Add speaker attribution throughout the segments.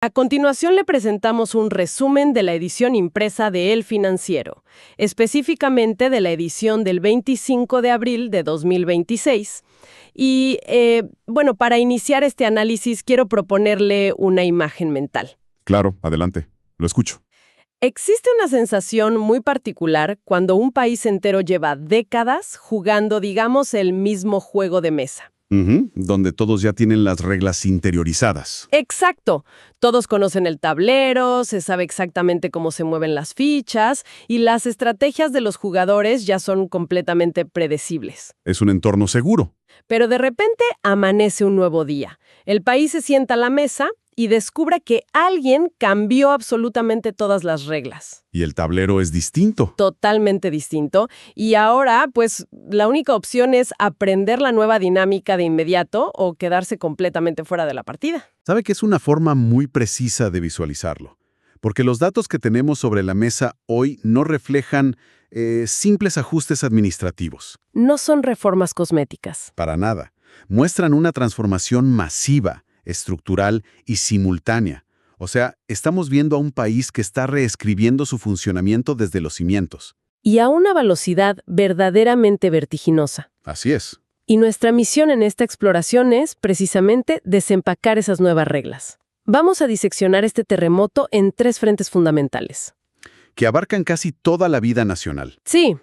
Speaker 1: A continuación le presentamos un resumen de la edición impresa de El Financiero, específicamente de la edición del 25 de abril de 2026. Y, para iniciar este análisis quiero proponerle una imagen mental.
Speaker 2: Claro, adelante. Lo escucho.
Speaker 1: Existe una sensación muy particular cuando un país entero lleva décadas jugando, digamos, el mismo juego de mesa.
Speaker 2: Donde todos ya tienen las reglas interiorizadas.
Speaker 1: Exacto. Todos conocen el tablero, se sabe exactamente cómo se mueven las fichas y las estrategias de los jugadores ya son completamente predecibles.
Speaker 2: Es un entorno seguro.
Speaker 1: Pero de repente amanece un nuevo día. El país se sienta a la mesa y descubre que alguien cambió absolutamente todas las reglas.
Speaker 2: Y el tablero es distinto.
Speaker 1: Totalmente distinto. Y ahora, pues, la única opción es aprender la nueva dinámica de inmediato o quedarse completamente fuera de la partida.
Speaker 2: Sabe que es una forma muy precisa de visualizarlo. Porque los datos que tenemos sobre la mesa hoy no reflejan simples ajustes administrativos.
Speaker 1: No son reformas cosméticas.
Speaker 2: Para nada. Muestran una transformación masiva, estructural y simultánea. O sea, estamos viendo a un país que está reescribiendo su funcionamiento desde los cimientos.
Speaker 1: Y a una velocidad verdaderamente vertiginosa.
Speaker 2: Así es.
Speaker 1: Y nuestra misión en esta exploración es, precisamente, desempacar esas nuevas reglas. Vamos a diseccionar este terremoto en 3 frentes fundamentales.
Speaker 2: Que abarcan casi toda la vida nacional.
Speaker 1: Sí.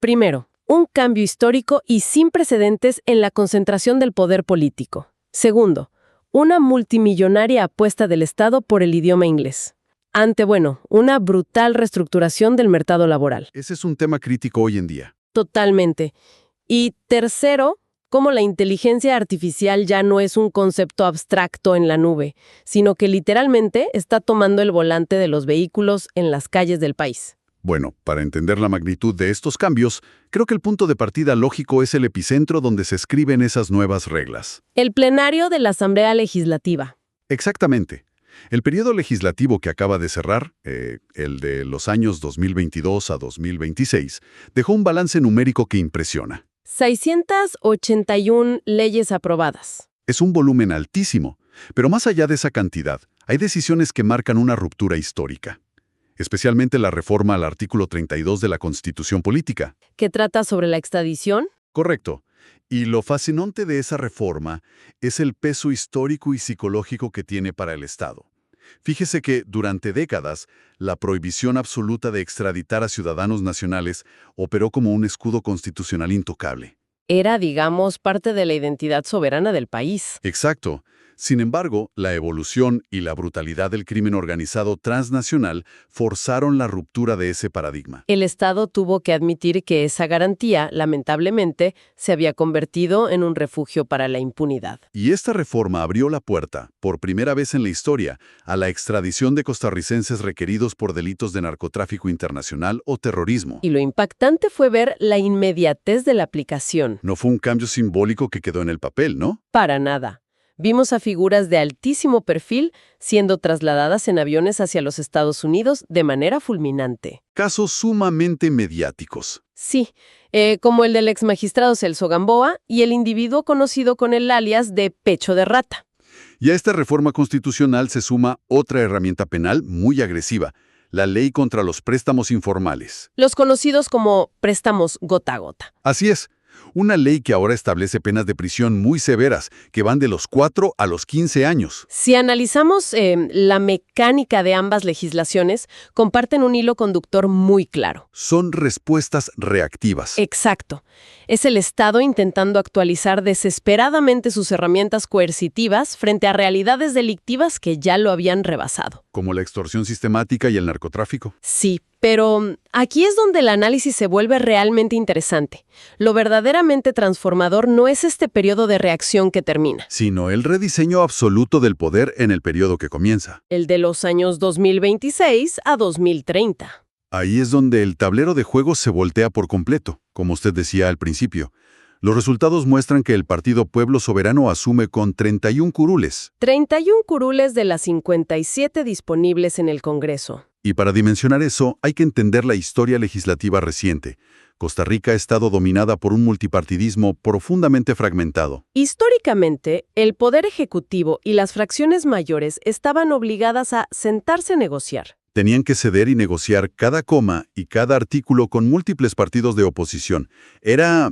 Speaker 1: Primero, un cambio histórico y sin precedentes en la concentración del poder político. Segundo, una multimillonaria apuesta del Estado por el idioma inglés. Ante, una brutal reestructuración del mercado laboral.
Speaker 2: Ese es un tema crítico hoy en día.
Speaker 1: Totalmente. Y tercero, cómo la inteligencia artificial ya no es un concepto abstracto en la nube, sino que literalmente está tomando el volante de los vehículos en las calles del país.
Speaker 2: Bueno, para entender la magnitud de estos cambios, creo que el punto de partida lógico es el epicentro donde se escriben esas nuevas reglas.
Speaker 1: El plenario de la Asamblea Legislativa.
Speaker 2: Exactamente. El periodo legislativo que acaba de cerrar, el de los años 2022 a 2026, dejó un balance numérico que impresiona.
Speaker 1: 681 leyes aprobadas.
Speaker 2: Es un volumen altísimo, pero más allá de esa cantidad, hay decisiones que marcan una ruptura histórica. Especialmente la reforma al artículo 32 de la Constitución Política.
Speaker 1: ¿Que trata sobre la extradición?
Speaker 2: Correcto. Y lo fascinante de esa reforma es el peso histórico y psicológico que tiene para el Estado. Fíjese que, durante décadas, la prohibición absoluta de extraditar a ciudadanos nacionales operó como un escudo constitucional intocable.
Speaker 1: Era, digamos, parte de la identidad soberana del país.
Speaker 2: Exacto. Sin embargo, la evolución y la brutalidad del crimen organizado transnacional forzaron la ruptura de ese paradigma.
Speaker 1: El Estado tuvo que admitir que esa garantía, lamentablemente, se había convertido en un refugio para la impunidad.
Speaker 2: Y esta reforma abrió la puerta, por primera vez en la historia, a la extradición de costarricenses requeridos por delitos de narcotráfico internacional o terrorismo.
Speaker 1: Y lo impactante fue ver la inmediatez de la aplicación.
Speaker 2: No fue un cambio simbólico que quedó en el papel, ¿no?
Speaker 1: Para nada. Vimos a figuras de altísimo perfil siendo trasladadas en aviones hacia los Estados Unidos de manera fulminante.
Speaker 2: Casos sumamente mediáticos.
Speaker 1: Sí, como el del exmagistrado Celso Gamboa y el individuo conocido con el alias de Pecho de Rata.
Speaker 2: Y a esta reforma constitucional se suma otra herramienta penal muy agresiva, la Ley contra los Préstamos Informales.
Speaker 1: Los conocidos como préstamos gota a gota.
Speaker 2: Así es. Una ley que ahora establece penas de prisión muy severas, que van de los 4 a los 15 años.
Speaker 1: Si analizamos la mecánica de ambas legislaciones, comparten un hilo conductor muy claro.
Speaker 2: Son respuestas reactivas.
Speaker 1: Exacto. Es el Estado intentando actualizar desesperadamente sus herramientas coercitivas frente a realidades delictivas que ya lo habían rebasado.
Speaker 2: Como la extorsión sistemática y el narcotráfico.
Speaker 1: Sí, pero aquí es donde el análisis se vuelve realmente interesante. Lo verdaderamente transformador no es este periodo de reacción que termina,
Speaker 2: sino el rediseño absoluto del poder en el periodo que comienza.
Speaker 1: El de los años 2026 a 2030.
Speaker 2: Ahí es donde el tablero de juego se voltea por completo, como usted decía al principio. Los resultados muestran que el Partido Pueblo Soberano asume con 31 curules.
Speaker 1: 31 curules de las 57 disponibles en el Congreso.
Speaker 2: Y para dimensionar eso, hay que entender la historia legislativa reciente. Costa Rica ha estado dominada por un multipartidismo profundamente fragmentado.
Speaker 1: Históricamente, el Poder Ejecutivo y las fracciones mayores estaban obligadas a sentarse a negociar.
Speaker 2: Tenían que ceder y negociar cada coma y cada artículo con múltiples partidos de oposición. Era,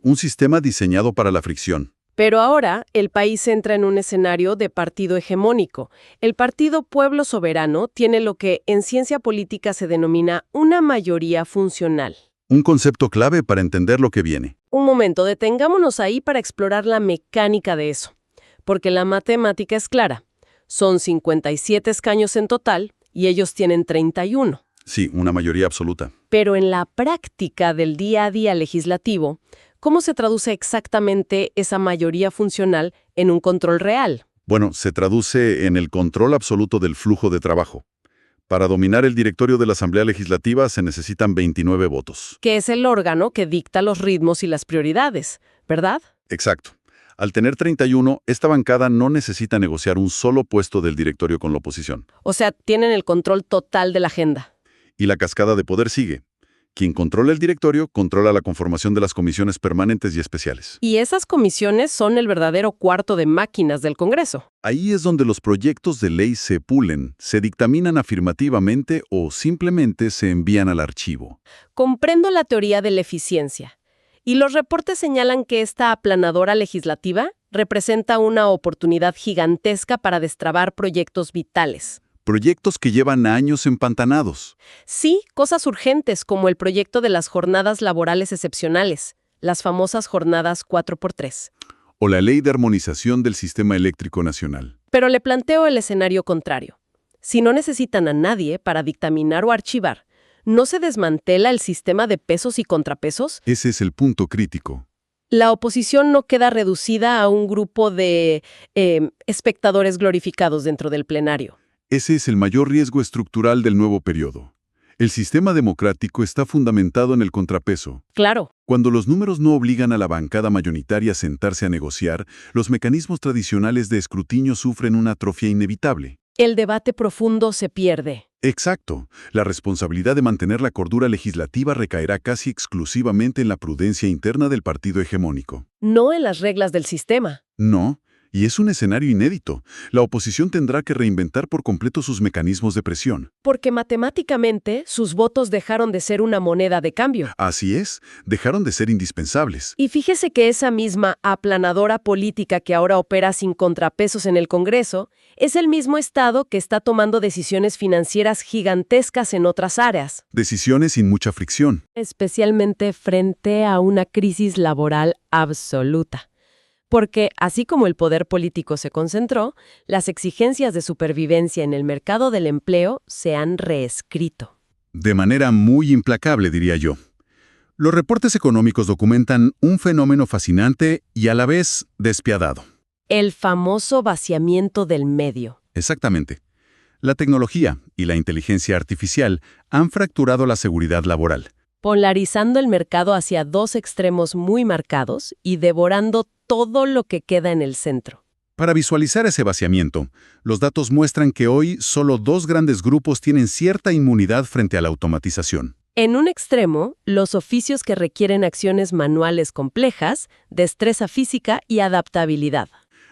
Speaker 2: un sistema diseñado para la fricción.
Speaker 1: Pero ahora el país entra en un escenario de partido hegemónico. El Partido Pueblo Soberano tiene lo que en ciencia política se denomina una mayoría funcional.
Speaker 2: Un concepto clave para entender lo que viene.
Speaker 1: Un momento, detengámonos ahí para explorar la mecánica de eso. Porque la matemática es clara. Son 57 escaños en total y ellos tienen 31.
Speaker 2: Sí, una mayoría absoluta.
Speaker 1: Pero en la práctica del día a día legislativo, ¿cómo se traduce exactamente esa mayoría funcional en un control real?
Speaker 2: Bueno, se traduce en el control absoluto del flujo de trabajo. Para dominar el directorio de la Asamblea Legislativa se necesitan 29 votos.
Speaker 1: Que es el órgano que dicta los ritmos y las prioridades, ¿verdad?
Speaker 2: Exacto. Al tener 31, esta bancada no necesita negociar un solo puesto del directorio con la oposición.
Speaker 1: O sea, tienen el control total de la agenda.
Speaker 2: Y la cascada de poder sigue. Quien controla el directorio controla la conformación de las comisiones permanentes y especiales.
Speaker 1: Y esas comisiones son el verdadero cuarto de máquinas del Congreso.
Speaker 2: Ahí es donde los proyectos de ley se pulen, se dictaminan afirmativamente o simplemente se envían al archivo.
Speaker 1: Comprendo la teoría de la eficiencia. Y los reportes señalan que esta aplanadora legislativa representa una oportunidad gigantesca para destrabar proyectos vitales.
Speaker 2: Proyectos que llevan años empantanados.
Speaker 1: Sí, cosas urgentes como el proyecto de las jornadas laborales excepcionales, las famosas jornadas 4x3.
Speaker 2: O la ley de armonización del sistema eléctrico nacional.
Speaker 1: Pero le planteo el escenario contrario. Si no necesitan a nadie para dictaminar o archivar, ¿no se desmantela el sistema de pesos y contrapesos?
Speaker 2: Ese es el punto crítico.
Speaker 1: La oposición no queda reducida a un grupo de espectadores glorificados dentro del plenario.
Speaker 2: Ese es el mayor riesgo estructural del nuevo periodo. El sistema democrático está fundamentado en el contrapeso.
Speaker 1: Claro.
Speaker 2: Cuando los números no obligan a la bancada mayoritaria a sentarse a negociar, los mecanismos tradicionales de escrutinio sufren una atrofia inevitable.
Speaker 1: El debate profundo se pierde.
Speaker 2: Exacto. La responsabilidad de mantener la cordura legislativa recaerá casi exclusivamente en la prudencia interna del partido hegemónico.
Speaker 1: No en las reglas del sistema.
Speaker 2: No. Y es un escenario inédito. La oposición tendrá que reinventar por completo sus mecanismos de presión.
Speaker 1: Porque matemáticamente sus votos dejaron de ser una moneda de cambio.
Speaker 2: Así es, dejaron de ser indispensables.
Speaker 1: Y fíjese que esa misma aplanadora política que ahora opera sin contrapesos en el Congreso es el mismo Estado que está tomando decisiones financieras gigantescas en otras áreas.
Speaker 2: Decisiones sin mucha fricción.
Speaker 1: Especialmente frente a una crisis laboral absoluta. Porque, así como el poder político se concentró, las exigencias de supervivencia en el mercado del empleo se han reescrito.
Speaker 2: De manera muy implacable, diría yo. Los reportes económicos documentan un fenómeno fascinante y a la vez despiadado.
Speaker 1: El famoso vaciamiento del medio.
Speaker 2: Exactamente. La tecnología y la inteligencia artificial han fracturado la seguridad laboral,
Speaker 1: Polarizando el mercado hacia dos extremos muy marcados y devorando todo lo que queda en el centro.
Speaker 2: Para visualizar ese vaciamiento, los datos muestran que hoy solo dos grandes grupos tienen cierta inmunidad frente a la automatización.
Speaker 1: En un extremo, los oficios que requieren acciones manuales complejas, destreza física y adaptabilidad.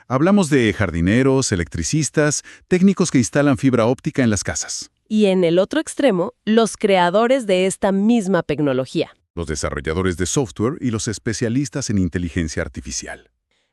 Speaker 2: Hablamos de jardineros, electricistas, técnicos que instalan fibra óptica en las casas.
Speaker 1: Y en el otro extremo, los creadores de esta misma tecnología.
Speaker 2: Los desarrolladores de software y los especialistas en inteligencia artificial.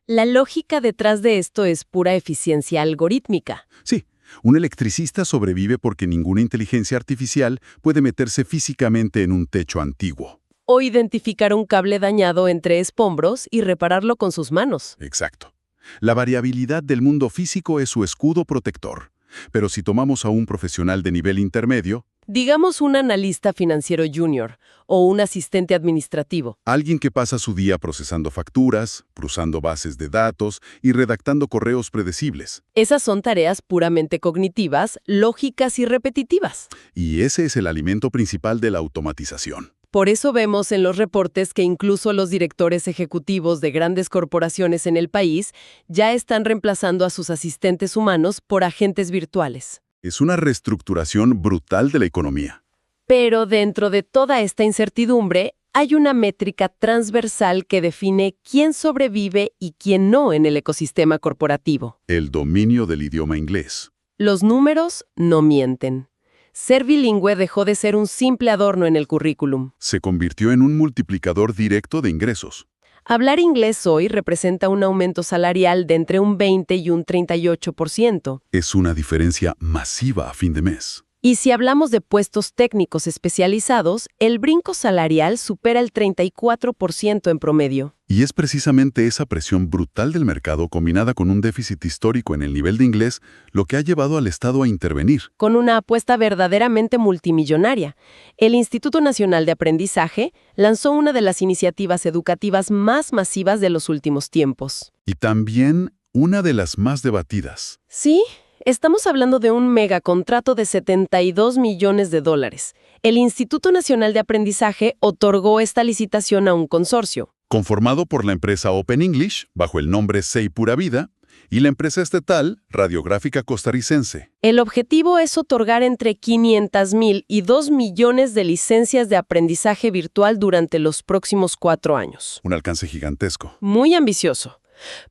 Speaker 1: La lógica detrás de esto es pura eficiencia algorítmica.
Speaker 2: Sí, un electricista sobrevive porque ninguna inteligencia artificial puede meterse físicamente en un techo antiguo.
Speaker 1: O identificar un cable dañado entre escombros y repararlo con sus manos.
Speaker 2: Exacto. La variabilidad del mundo físico es su escudo protector. Pero si tomamos a un profesional de nivel intermedio,
Speaker 1: digamos un analista financiero junior o un asistente administrativo.
Speaker 2: Alguien que pasa su día procesando facturas, cruzando bases de datos y redactando correos predecibles.
Speaker 1: Esas son tareas puramente cognitivas, lógicas y repetitivas.
Speaker 2: Y ese es el alimento principal de la automatización.
Speaker 1: Por eso vemos en los reportes que incluso los directores ejecutivos de grandes corporaciones en el país ya están reemplazando a sus asistentes humanos por agentes virtuales.
Speaker 2: Es una reestructuración brutal de la economía.
Speaker 1: Pero dentro de toda esta incertidumbre, hay una métrica transversal que define quién sobrevive y quién no en el ecosistema corporativo.
Speaker 2: El dominio del idioma inglés.
Speaker 1: Los números no mienten. Ser bilingüe dejó de ser un simple adorno en el currículum.
Speaker 2: Se convirtió en un multiplicador directo de ingresos.
Speaker 1: Hablar inglés hoy representa un aumento salarial de entre un 20 y un 38%.
Speaker 2: Es una diferencia masiva a fin de mes.
Speaker 1: Y si hablamos de puestos técnicos especializados, el brinco salarial supera el 34% en promedio.
Speaker 2: Y es precisamente esa presión brutal del mercado combinada con un déficit histórico en el nivel de inglés lo que ha llevado al Estado a intervenir.
Speaker 1: Con una apuesta verdaderamente multimillonaria, el Instituto Nacional de Aprendizaje lanzó una de las iniciativas educativas más masivas de los últimos tiempos.
Speaker 2: Y también una de las más debatidas.
Speaker 1: Sí, estamos hablando de un megacontrato de $72 millones. El Instituto Nacional de Aprendizaje otorgó esta licitación a un consorcio.
Speaker 2: Conformado por la empresa Open English, bajo el nombre SEI Pura Vida, y la empresa estatal Radiográfica Costarricense.
Speaker 1: El objetivo es otorgar entre 500,000 y 2 millones de licencias de aprendizaje virtual durante los próximos 4 años.
Speaker 2: Un alcance gigantesco.
Speaker 1: Muy ambicioso.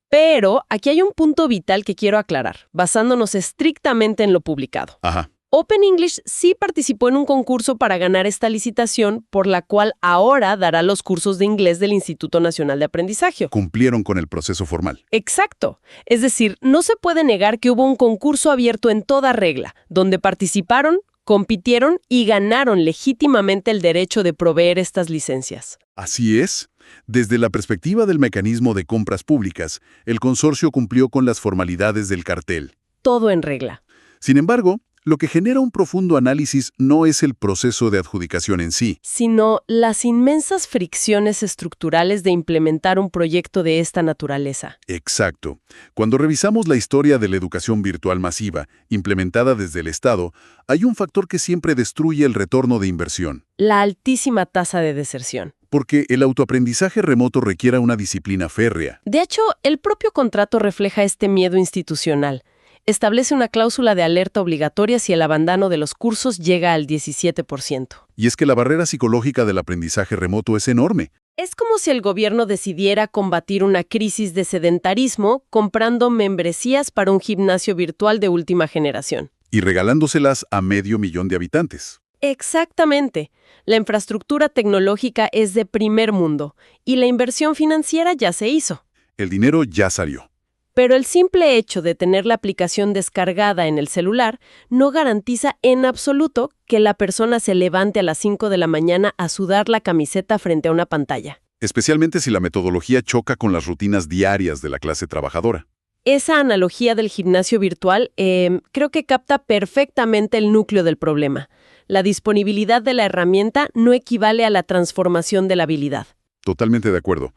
Speaker 1: Pero aquí hay un punto vital que quiero aclarar, basándonos estrictamente en lo publicado.
Speaker 2: Ajá.
Speaker 1: Open English sí participó en un concurso para ganar esta licitación, por la cual ahora dará los cursos de inglés del Instituto Nacional de Aprendizaje.
Speaker 2: Cumplieron con el proceso formal.
Speaker 1: Exacto. Es decir, no se puede negar que hubo un concurso abierto en toda regla, donde participaron, compitieron y ganaron legítimamente el derecho de proveer estas licencias.
Speaker 2: Así es. Desde la perspectiva del mecanismo de compras públicas, el consorcio cumplió con las formalidades del cartel.
Speaker 1: Todo en regla.
Speaker 2: Sin embargo, lo que genera un profundo análisis no es el proceso de adjudicación en sí,
Speaker 1: sino las inmensas fricciones estructurales de implementar un proyecto de esta naturaleza.
Speaker 2: Exacto. Cuando revisamos la historia de la educación virtual masiva, implementada desde el Estado, hay un factor que siempre destruye el retorno de inversión.
Speaker 1: La altísima tasa de deserción.
Speaker 2: Porque el autoaprendizaje remoto requiere una disciplina férrea.
Speaker 1: De hecho, el propio contrato refleja este miedo institucional. Establece una cláusula de alerta obligatoria si el abandono de los cursos llega al 17%.
Speaker 2: Y es que la barrera psicológica del aprendizaje remoto es enorme.
Speaker 1: Es como si el gobierno decidiera combatir una crisis de sedentarismo comprando membresías para un gimnasio virtual de última generación.
Speaker 2: Y regalándoselas a 500,000 de habitantes.
Speaker 1: Exactamente. La infraestructura tecnológica es de primer mundo y la inversión financiera ya se hizo.
Speaker 2: El dinero ya salió.
Speaker 1: Pero el simple hecho de tener la aplicación descargada en el celular no garantiza en absoluto que la persona se levante a las 5 de la mañana a sudar la camiseta frente a una pantalla.
Speaker 2: Especialmente si la metodología choca con las rutinas diarias de la clase trabajadora.
Speaker 1: Esa analogía del gimnasio virtual creo que capta perfectamente el núcleo del problema. La disponibilidad de la herramienta no equivale a la transformación de la habilidad.
Speaker 2: Totalmente de acuerdo.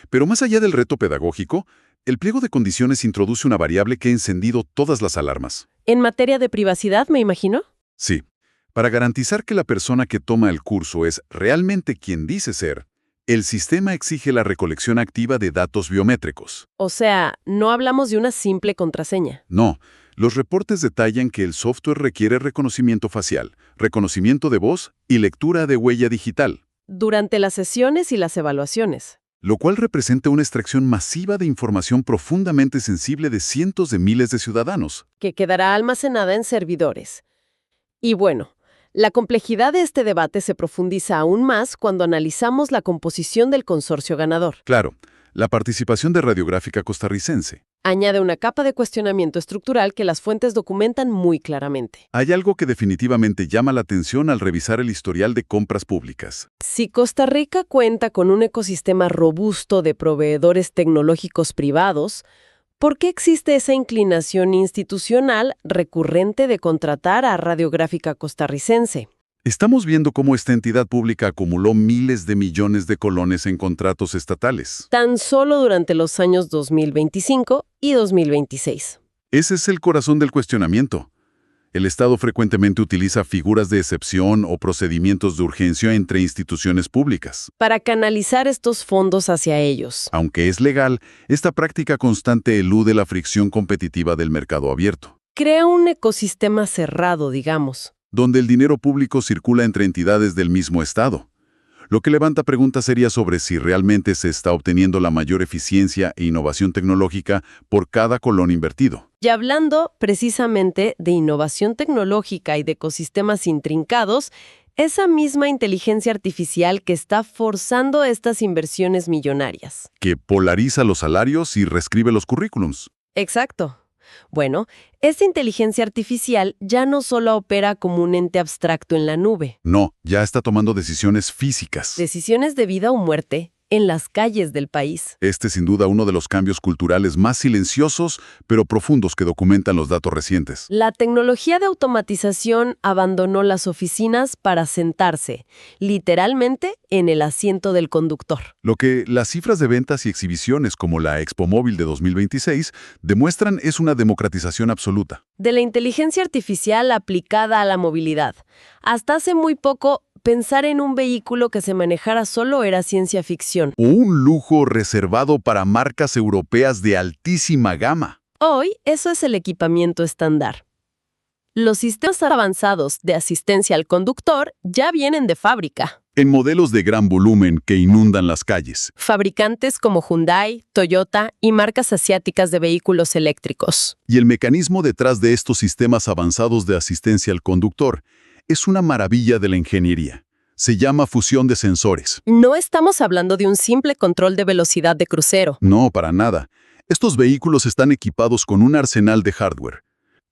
Speaker 2: Pero más allá del reto pedagógico, el pliego de condiciones introduce una variable que ha encendido todas las alarmas.
Speaker 1: ¿En materia de privacidad, me imagino?
Speaker 2: Sí. Para garantizar que la persona que toma el curso es realmente quien dice ser, el sistema exige la recolección activa de datos biométricos.
Speaker 1: O sea, no hablamos de una simple contraseña.
Speaker 2: No. Los reportes detallan que el software requiere reconocimiento facial, reconocimiento de voz y lectura de huella digital.
Speaker 1: Durante las sesiones y las evaluaciones.
Speaker 2: Lo cual representa una extracción masiva de información profundamente sensible de cientos de miles de ciudadanos.
Speaker 1: Que quedará almacenada en servidores. Y bueno, la complejidad de este debate se profundiza aún más cuando analizamos la composición del consorcio ganador.
Speaker 2: Claro, la participación de Radiográfica Costarricense.
Speaker 1: Añade una capa de cuestionamiento estructural que las fuentes documentan muy claramente.
Speaker 2: Hay algo que definitivamente llama la atención al revisar el historial de compras públicas.
Speaker 1: Si Costa Rica cuenta con un ecosistema robusto de proveedores tecnológicos privados, ¿por qué existe esa inclinación institucional recurrente de contratar a Radiográfica Costarricense?
Speaker 2: Estamos viendo cómo esta entidad pública acumuló miles de millones de colones en contratos estatales.
Speaker 1: Tan solo durante los años 2025 y 2026.
Speaker 2: Ese es el corazón del cuestionamiento. El Estado frecuentemente utiliza figuras de excepción o procedimientos de urgencia entre instituciones públicas.
Speaker 1: Para canalizar estos fondos hacia ellos.
Speaker 2: Aunque es legal, esta práctica constante elude la fricción competitiva del mercado abierto.
Speaker 1: Crea un ecosistema cerrado, digamos.
Speaker 2: donde el dinero público circula entre entidades del mismo Estado. Lo que levanta preguntas serias sobre si realmente se está obteniendo la mayor eficiencia e innovación tecnológica por cada colón invertido.
Speaker 1: Y hablando precisamente de innovación tecnológica y de ecosistemas intrincados, esa misma inteligencia artificial que está forzando estas inversiones millonarias.
Speaker 2: Que polariza los salarios y reescribe los currículums.
Speaker 1: Exacto. Bueno, esta inteligencia artificial ya no solo opera como un ente abstracto en la nube.
Speaker 2: No, ya está tomando decisiones físicas.
Speaker 1: Decisiones de vida o muerte en las calles del país.
Speaker 2: Este es sin duda uno de los cambios culturales más silenciosos, pero profundos que documentan los datos recientes.
Speaker 1: La tecnología de automatización abandonó las oficinas para sentarse, literalmente, en el asiento del conductor.
Speaker 2: Lo que las cifras de ventas y exhibiciones como la Expo Móvil de 2026 demuestran es una democratización absoluta.
Speaker 1: De la inteligencia artificial aplicada a la movilidad. Hasta hace muy poco, pensar en un vehículo que se manejara solo era ciencia ficción.
Speaker 2: O un lujo reservado para marcas europeas de altísima gama.
Speaker 1: Hoy, eso es el equipamiento estándar. Los sistemas avanzados de asistencia al conductor ya vienen de fábrica.
Speaker 2: En modelos de gran volumen que inundan las calles.
Speaker 1: Fabricantes como Hyundai, Toyota y marcas asiáticas de vehículos eléctricos.
Speaker 2: Y el mecanismo detrás de estos sistemas avanzados de asistencia al conductor es una maravilla de la ingeniería. Se llama fusión de sensores.
Speaker 1: No estamos hablando de un simple control de velocidad de crucero.
Speaker 2: No, para nada. Estos vehículos están equipados con un arsenal de hardware.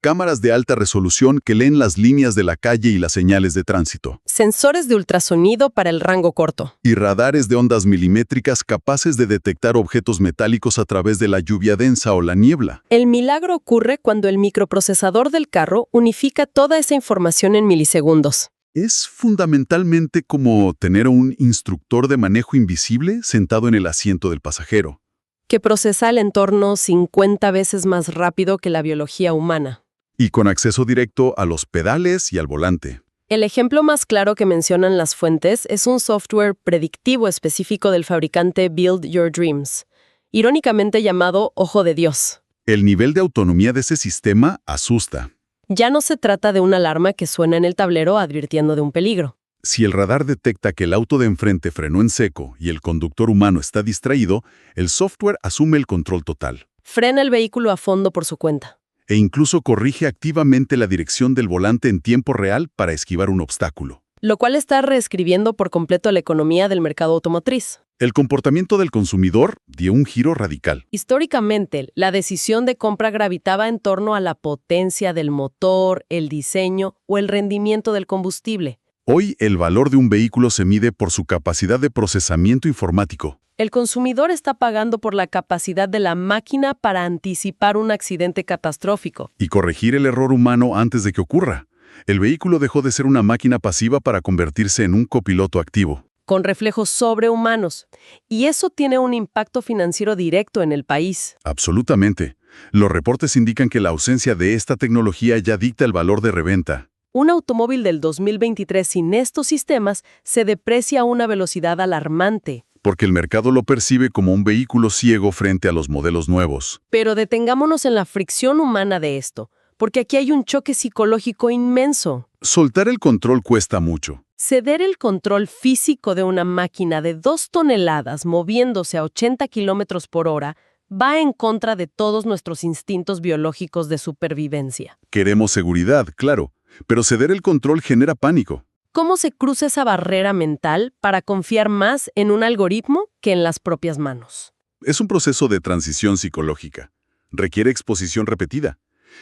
Speaker 2: Cámaras de alta resolución que leen las líneas de la calle y las señales de tránsito.
Speaker 1: Sensores de ultrasonido para el rango corto.
Speaker 2: Y radares de ondas milimétricas capaces de detectar objetos metálicos a través de la lluvia densa o la niebla.
Speaker 1: El milagro ocurre cuando el microprocesador del carro unifica toda esa información en milisegundos.
Speaker 2: Es fundamentalmente como tener a un instructor de manejo invisible sentado en el asiento del pasajero.
Speaker 1: Que procesa el entorno 50 veces más rápido que la biología humana.
Speaker 2: Y con acceso directo a los pedales y al volante.
Speaker 1: El ejemplo más claro que mencionan las fuentes es un software predictivo específico del fabricante Build Your Dreams, irónicamente llamado Ojo de Dios.
Speaker 2: El nivel de autonomía de ese sistema asusta.
Speaker 1: Ya no se trata de una alarma que suena en el tablero advirtiendo de un peligro.
Speaker 2: Si el radar detecta que el auto de enfrente frenó en seco y el conductor humano está distraído, el software asume el control total.
Speaker 1: Frena el vehículo a fondo por su cuenta.
Speaker 2: E incluso corrige activamente la dirección del volante en tiempo real para esquivar un obstáculo.
Speaker 1: Lo cual está reescribiendo por completo la economía del mercado automotriz.
Speaker 2: El comportamiento del consumidor dio un giro radical.
Speaker 1: Históricamente, la decisión de compra gravitaba en torno a la potencia del motor, el diseño o el rendimiento del combustible.
Speaker 2: Hoy, el valor de un vehículo se mide por su capacidad de procesamiento informático.
Speaker 1: El consumidor está pagando por la capacidad de la máquina para anticipar un accidente catastrófico.
Speaker 2: Y corregir el error humano antes de que ocurra. El vehículo dejó de ser una máquina pasiva para convertirse en un copiloto activo.
Speaker 1: Con reflejos sobrehumanos. Y eso tiene un impacto financiero directo en el país.
Speaker 2: Absolutamente. Los reportes indican que la ausencia de esta tecnología ya dicta el valor de reventa.
Speaker 1: Un automóvil del 2023 sin estos sistemas se deprecia a una velocidad alarmante.
Speaker 2: Porque el mercado lo percibe como un vehículo ciego frente a los modelos nuevos.
Speaker 1: Pero detengámonos en la fricción humana de esto, porque aquí hay un choque psicológico inmenso.
Speaker 2: Soltar el control cuesta mucho.
Speaker 1: Ceder el control físico de una máquina de 2 toneladas moviéndose a 80 kilómetros por hora va en contra de todos nuestros instintos biológicos de supervivencia.
Speaker 2: Queremos seguridad, claro, pero ceder el control genera pánico.
Speaker 1: ¿Cómo se cruza esa barrera mental para confiar más en un algoritmo que en las propias manos?
Speaker 2: Es un proceso de transición psicológica. Requiere exposición repetida.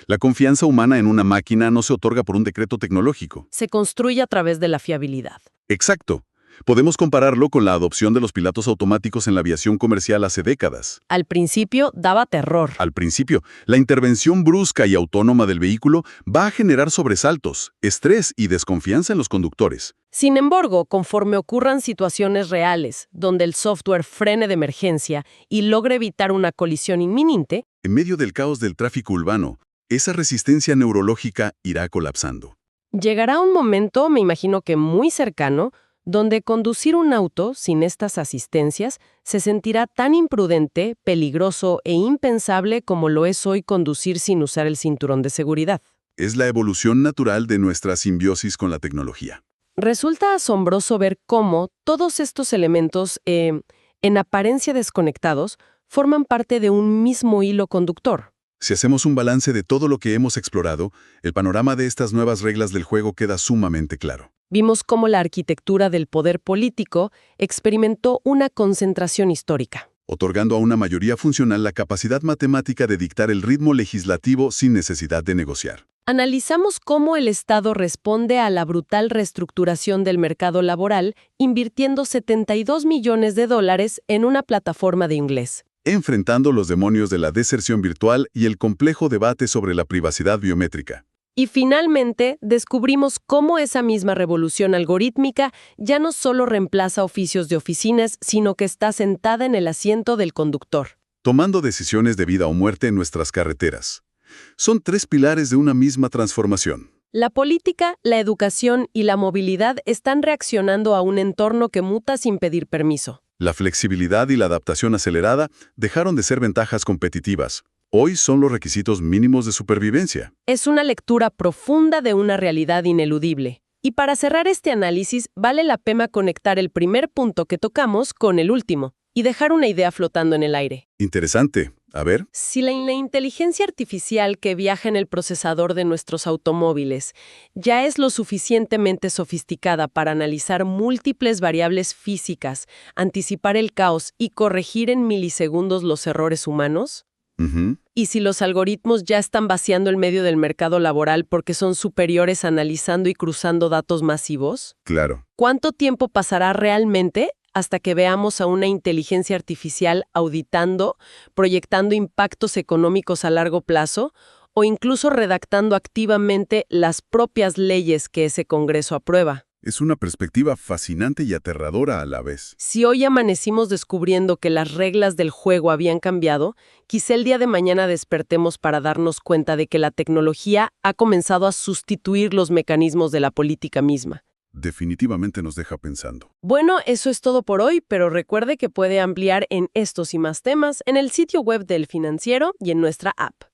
Speaker 2: La confianza humana en una máquina no se otorga por un decreto tecnológico.
Speaker 1: Se construye a través de la fiabilidad.
Speaker 2: Exacto. Podemos compararlo con la adopción de los pilotos automáticos en la aviación comercial hace décadas.
Speaker 1: Al principio daba terror.
Speaker 2: Al principio, la intervención brusca y autónoma del vehículo va a generar sobresaltos, estrés y desconfianza en los conductores.
Speaker 1: Sin embargo, conforme ocurran situaciones reales, donde el software frene de emergencia y logre evitar una colisión inminente,
Speaker 2: En medio del caos del tráfico urbano, esa resistencia neurológica irá colapsando.
Speaker 1: llegará un momento, me imagino que muy cercano, donde conducir un auto sin estas asistencias se sentirá tan imprudente, peligroso e impensable como lo es hoy conducir sin usar el cinturón de seguridad.
Speaker 2: Es la evolución natural de nuestra simbiosis con la tecnología.
Speaker 1: Resulta asombroso ver cómo todos estos elementos, en apariencia desconectados, forman parte de un mismo hilo conductor.
Speaker 2: Si hacemos un balance de todo lo que hemos explorado, el panorama de estas nuevas reglas del juego queda sumamente claro.
Speaker 1: Vimos cómo la arquitectura del poder político experimentó una concentración histórica,
Speaker 2: Otorgando a una mayoría funcional la capacidad matemática de dictar el ritmo legislativo sin necesidad de negociar.
Speaker 1: Analizamos cómo el Estado responde a la brutal reestructuración del mercado laboral invirtiendo $72 millones en una plataforma de inglés.
Speaker 2: Enfrentando los demonios de la deserción virtual y el complejo debate sobre la privacidad biométrica.
Speaker 1: Y finalmente, descubrimos cómo esa misma revolución algorítmica ya no solo reemplaza oficios de oficinas, sino que está sentada en el asiento del conductor.
Speaker 2: Tomando decisiones de vida o muerte en nuestras carreteras. Son tres pilares de una misma transformación.
Speaker 1: La política, la educación y la movilidad están reaccionando a un entorno que muta sin pedir permiso.
Speaker 2: La flexibilidad y la adaptación acelerada dejaron de ser ventajas competitivas. Hoy son los requisitos mínimos de supervivencia.
Speaker 1: Es una lectura profunda de una realidad ineludible. Y para cerrar este análisis, vale la pena conectar el primer punto que tocamos con el último y dejar una idea flotando en el aire.
Speaker 2: Interesante. A ver.
Speaker 1: Si la inteligencia artificial que viaja en el procesador de nuestros automóviles ya es lo suficientemente sofisticada para analizar múltiples variables físicas, anticipar el caos y corregir en milisegundos los errores humanos, ¿y si los algoritmos ya están vaciando el medio del mercado laboral porque son superiores analizando y cruzando datos masivos?
Speaker 2: Claro.
Speaker 1: ¿Cuánto tiempo pasará realmente hasta que veamos a una inteligencia artificial auditando, proyectando impactos económicos a largo plazo o incluso redactando activamente las propias leyes que ese Congreso aprueba?
Speaker 2: Es una perspectiva fascinante y aterradora a la vez.
Speaker 1: Si hoy amanecimos descubriendo que las reglas del juego habían cambiado, quizá el día de mañana despertemos para darnos cuenta de que la tecnología ha comenzado a sustituir los mecanismos de la política misma.
Speaker 2: Definitivamente nos deja pensando.
Speaker 1: Bueno, eso es todo por hoy, pero recuerde que puede ampliar en estos y más temas en el sitio web del Financiero y en nuestra app.